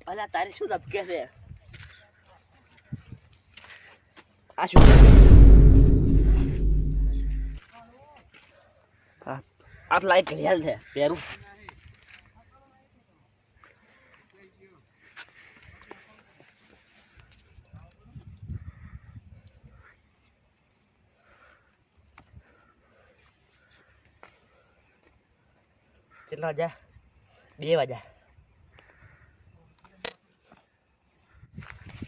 અલા તારે શું ધબકે છે આ શું આટ લાઈટ ઘડિયાળ છે પહેરું કેટલા વાગ્યા 2 વાગ્યા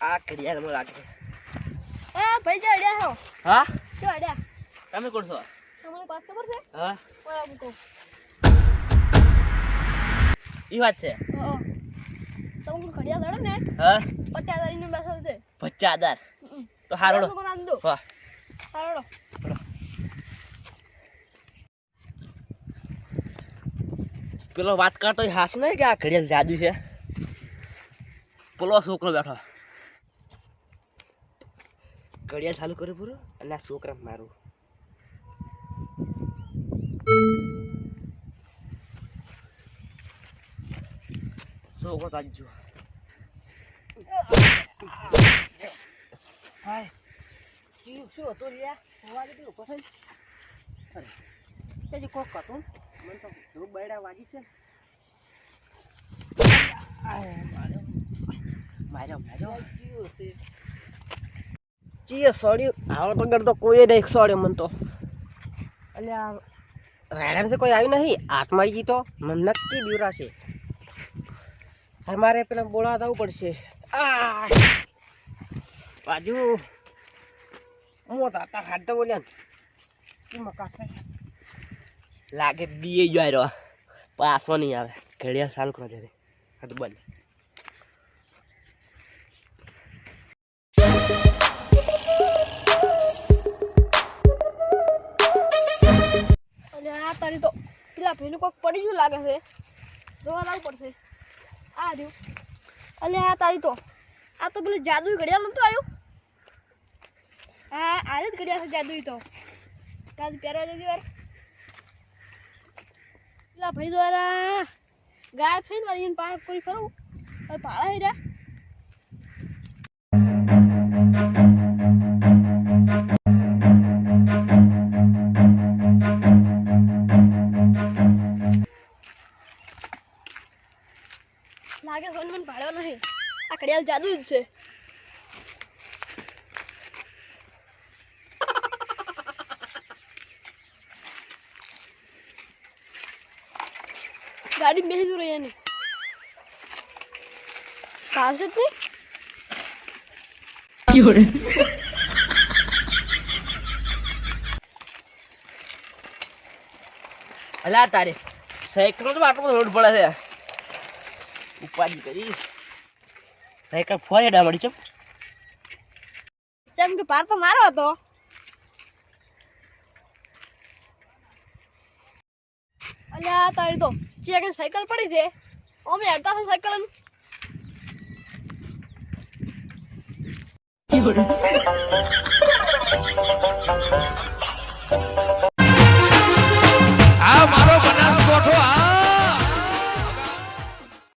આ ઘડિયાળ મને લાગે એ ભાઈ જે અડ્યા છો હા શું અડ્યા તમે કોણ છો તમને પાસ ખબર છે હા ઓય આમ કહું ઈ વાત છે તમે ઘડિયાળ દડો ને હા 50,000 ની બેસલ છે 50,000 તો હારોડો કોણ આમ દો હા હારોડો પેલો વાત કરતો હાસ નહીં કે આ ઘડિયાળ જાદુ છે પેલો છોકરો બેઠો ઘડિયાળ ચાલુ કર્યું પૂરું અને આ છોકરા મારું છોકરો તાજો હાય શું હતું લ્યા અવાજ એટલો ઉભો થઈ તે કોક હતું મને તો ધૂપ બૈડા વાગી છે માર્યો ચીએ સોડ્યું આવો તો કરતો કોઈ નહીં સોડ્યો મને તો અલ્યા રાયડામ છે કોઈ આવ્યું નહીં આત્મા જી તો મને નક્કી બીવરાશે અમારે પેલા બોલાવા જવું પડશે બાજુ મોટા હતા હાથ તો બોલ્યા ને મકા લાગે બીએ જ આવ્યો પાછો નહીં આવે ઘડિયાળ ચાલુ કરો ત્યારે હા તો બંધ આ તારી તો પેલા પેલું કોક પડી ગયું લાગે છે જોવા લાવવું પડશે આ રહ્યું અલે આ તારી તો આ તો પેલું જાદુ ઘડિયાળ નતું આવ્યું હા આજે જ ઘડિયાળ છે જાદુ તો તાજ પહેરવા જતી વાર પેલા ભાઈ દ્વારા ગાય ફેન વાળી પાણી પૂરી ફરું હવે પાળા હે રહ્યા લાગે ફોન મને ભાડ્યો નહીં આ ઘડિયાળ જાદુ જ છે ગાડી બેસી દૂર અહીંયા નહીં કાંસે જ નહીં અલા તારે સાયકલ તો આટલો રોડ પડે છે ઉપાડી કરી સાયકલ ફોરે ડામડી ચમ જેમ કે પાર તો મારો હતો અલ્યા તારી તો ચેક સાયકલ પડી છે ઓમે હડતા છે સાયકલ